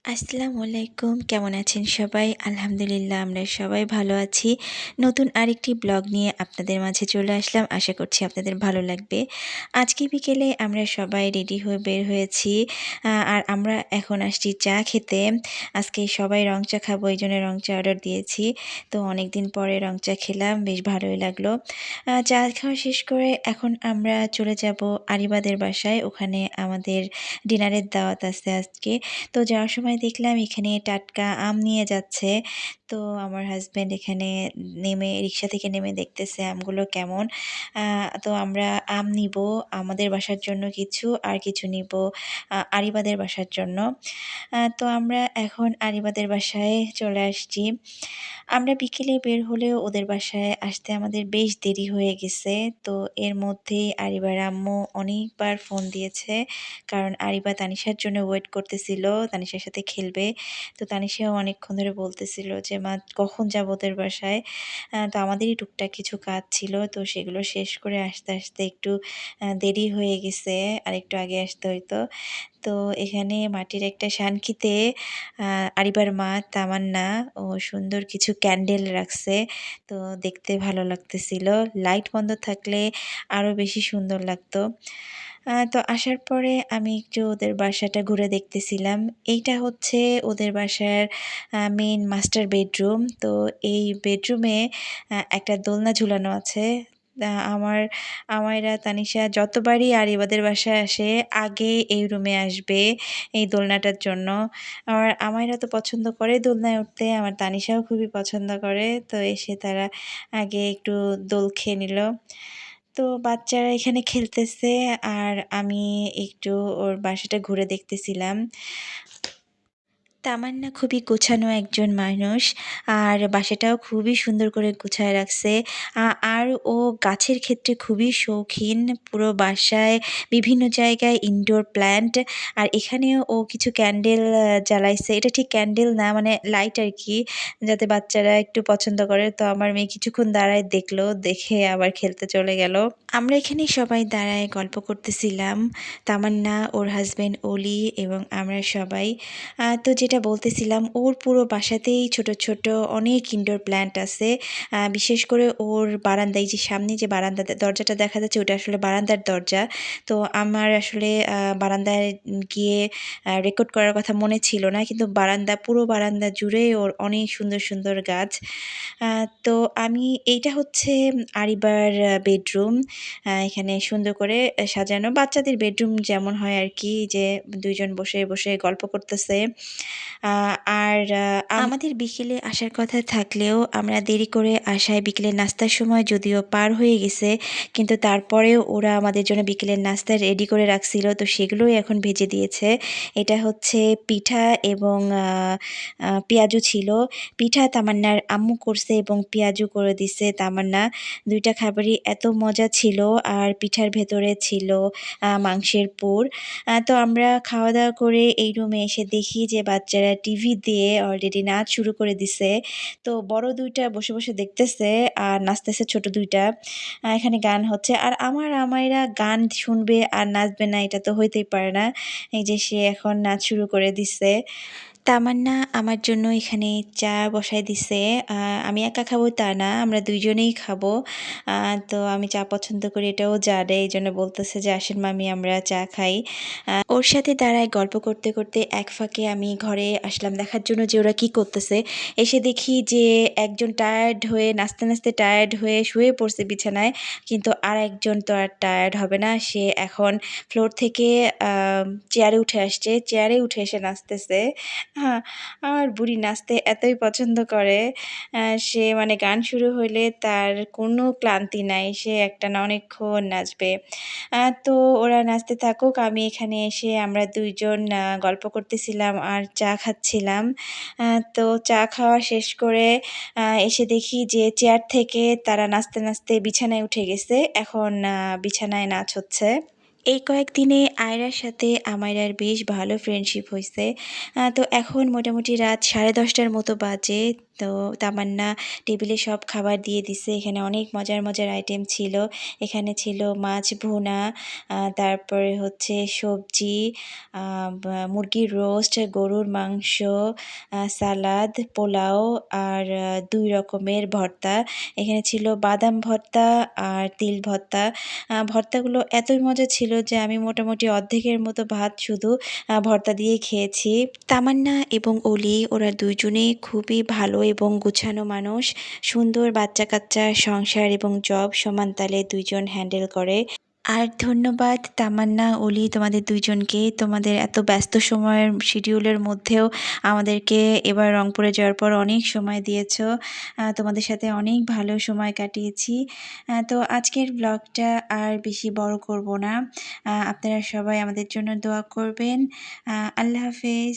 আসসালামু আলাইকুম। কেমন আছেন সবাই? আলহামদুলিল্লাহ আমরা সবাই ভালো আছি। নতুন আরেকটি ব্লগ নিয়ে আপনাদের মাঝে চলে আসলাম। আশা করছি আপনাদের ভালো লাগবে। আজকে বিকেলে আমরা সবাই রেডি হয়ে বের হয়েছি। আর আমরা এখন আসছি চা খেতে। আজকে সবাই রং চা খাবো এইজন্য রং চা অর্ডার দিয়েছি। তো অনেকদিন পরে রং চা খেলাম, বেশ ভালোই লাগলো। চা খাওয়া শেষ করে এখন আমরা চলে যাবো আরিবাদের বাসায়। ওখানে আমাদের ডিনারের দাওয়াত আছে আজকে। তো যাওয়ার সময় দেখলাম এখানে টাটকা আম নিয়ে যাচ্ছে। তো আমার হাসব্যান্ড এখানে নেমে রিক্সা থেকে নেমে দেখতেছে আমগুলো কেমন। তো আমরা আম নিবো আমাদের বাসার জন্য কিছু, আর কিছু নিবো আরিবাদের বাসার জন্য। তো আমরা এখন আরিবাদের বাসায় চলে আসছি। আমরা বিকেলে বের হলেও ওদের বাসায় আসতে আমাদের বেশ দেরি হয়ে গেছে। তো এর মধ্যেই আরিবার আম্মু অনেকবার ফোন দিয়েছে। কারণ আরিবা তানিশার জন্য ওয়েট করতেছিল, তানিশার সাথে খেলবে। তো তানিশাও অনেকক্ষণ ধরে বলতেছিল যে, "মা কখন যাবো ওদের বাসায়?" তো আমাদেরই টুকটাক কিছু কাজ ছিল। তো সেগুলো শেষ করে আসতে একটু দেরি হয়ে গেছে। আরেকটু আগে আসতে হইতো। তো এখানে মাটির একটা সানকিতে আ আরিবার মা তামান্না ও সুন্দর কিছু ক্যান্ডেল রাখছে। তো দেখতে ভালো লাগতেছিল। লাইট বন্ধ থাকলে আরো বেশি সুন্দর লাগতো। তো আসার পরে আমি একটু ওদের বাসাটা ঘুরে দেখতেছিলাম। এইটা হচ্ছে ওদের বাসার মেইন মাস্টার বেডরুম। তো এই বেডরুমে একটা দোলনা ঝুলানো আছে। আমার আমাইরা তানিশা যতবারই আরিবাদের বাসায় আসে আগে এই রুমে আসবে এই দোলনাটার জন্য। আমার আমাইরা তো পছন্দ করে দোলনায় উঠতে, আমার তানিশাও খুবই পছন্দ করে। তো এসে তারা আগে একটু দোল খেয়ে নিল। তো বাচ্চারা এখানে খেলতেছে আর আমি একটু ওর বাসাটা ঘুরে দেখতেছিলাম। তামান্না খুবই গোছানো একজন মানুষ। আর বাসাটাও খুবই সুন্দর করে গুছায় রাখছে। আর ও গাছের ক্ষেত্রে খুবই শৌখিন। পুরো বাসায় বিভিন্ন জায়গায় ইনডোর প্ল্যান্ট। আর এখানেও ও কিছু ক্যান্ডেল জ্বালাইছে। এটা ঠিক ক্যান্ডেল না, মানে লাইট আরকি, যাতে বাচ্চারা একটু পছন্দ করে। তো আমার মেয়ে কিছুক্ষণ দাঁড়ায় দেখলো, দেখে আবার খেলতে চলে গেল। আমরা এখানে সবাই দাঁড়ায় গল্প করতেছিলাম। তামান্না, ওর হাসব্যান্ড অলি এবং আমরা সবাই। তো যেটা বলতেছিলাম, ওর পুরো বাসাতেই ছোট, ছোট অনেক ইনডোর প্ল্যান্ট আছে। বিশেষ করে ওর বারান্দায় যে সামনে যে দরজাটা দেখা যাচ্ছে ওটা আসলে বারান্দার দরজা। তো আমার আসলে বারান্দায় গিয়ে রেকর্ড করার কথা মনে ছিল না। কিন্তু পুরো বারান্দা জুড়ে ওর অনেক সুন্দর, সুন্দর গাছ। তো এইটা হচ্ছে আরিবার বেডরুম। এখানে সুন্দর করে সাজানো বাচ্চাদের বেডরুম যেমন হয় আরকি, যে ২ জন বসে, বসে গল্প করতেছে। আ আর আমাদের বিকেলে আসার কথা থাকলেও আমরা দেরি করে আসায় বিকেলের নাস্তার সময় যদিও পার হয়ে গেছে, কিন্তু তারপরেও ওরা আমাদের জন্য বিকেলের নাস্তা রেডি করে রাখছিল। তো সেগুলোই এখন ভেজে দিয়েছে। এটা হচ্ছে পিঠা এবং পেঁয়াজু ছিল। পিঠা তামান্নার আম্মু করছে এবং পেঁয়াজু করে দিছে তামান্না। ২ টা খাবারই এত মজা ছিল। আর পিঠার ভেতরে ছিল মাংসের পুর। তো আমরা খাওয়া-দাওয়া করে এই রুমে এসে দেখি যে বাচ্চারা টিভি দিয়ে অলরেডি নাচ শুরু করে দিছে। তো বড় ২ টা বসে, বসে দেখতেছে আর নাচতেছে ছোট ২ টা। এখানে গান হচ্ছে। আর আমার আমাইরা গান শুনবে আর নাচবে না, এটা তো হইতেই পারে না। এই যে সে এখন নাচ শুরু করে দিছে। তামান্না আমার জন্য এখানে চা বসায় দিছে। আ আমি একা খাবো তা না, আমরা ২ জনেই খাবো। আ তো আমি চা পছন্দ করি এটাও জানে। এইজন্য বলতেছে যে, "আসেন মামি আমরা চা খাই।" ওর সাথে দাঁড়ায় গল্প করতে, করতে এক ফাঁকে আমি ঘরে আসলাম দেখার জন্য যে ওরা কি করতেছে। এসে দেখি যে একজন টায়ার্ড হয়ে নাচতে, নাচতে টায়ার্ড হয়ে শুয়ে পড়ছে বিছানায়। কিন্তু আরেকজন তো আর টায়ার্ড হবে না। সে এখন ফ্লোর থেকে চেয়ারে উঠে আসছে। চেয়ারে উঠে এসে নাচতেছে। হ্যাঁ, আমার বুড়ি নাচতে এতই পছন্দ করে। সে মানে গান শুরু হইলে তার কোনো ক্লান্তি নাই। সে একটানা অনেকক্ষণ নাচবে। তো ওরা নাচতে থাকুক। আমি এখানে এসে আমরা ২ জন গল্প করতেছিলাম আর চা খাচ্ছিলাম। তো চা খাওয়া শেষ করে এসে দেখি যে চেয়ার থেকে তারা নাচতে, নাচতে বিছানায় উঠে গেছে। এখন বিছানায় নাচ হচ্ছে। এই কয়েকদিনে আয়রার সাথে আমাইরার বেশ ভালো ফ্রেন্ডশিপ হইছে। তো এখন মোটামুটি রাত 10:30টার মতো বাজে। তো তামান্না টেবিলে সব খাবার দিয়ে দিছে। এখানে অনেক মজার মজার আইটেম ছিল। এখানে ছিল মাছ ভুনা, তারপরে হচ্ছে সবজি, মুরগির রোস্ট, গরুর মাংস, সালাদ, পোলাও আর ২ রকমের ভর্তা। এখানে ছিল বাদাম ভর্তা আর তিল ভর্তা। ভর্তাগুলো এতই মজা ছিল যে আমি মোটামুটি অর্ধেকের মতো ভাত শুধু ভর্তা দিয়েই খেয়েছি। তামান্না এবং অলি ওরা ২ জনেই খুবই ভালো এবং গুছানো মানুষ। সুন্দর বাচ্চা-কাচ্চা, সংসার এবং জব সমান তালে ২ জন হ্যান্ডেল করে। আর ধন্যবাদ তামান্না, অলি তোমাদের ২ জনকে। তোমাদের এত ব্যস্ত সময়ের শিডিউলের মধ্যেও আমাদেরকে এবার রংপুরে যাওয়ার পর অনেক সময় দিয়েছ। তোমাদের সাথে অনেক ভালো সময় কাটিয়েছি। তো আজকের ব্লগটা আর বেশি বড় করব না। আপনারা সবাই আমাদের জন্য দোয়া করবেন। আল্লাহ হাফেজ।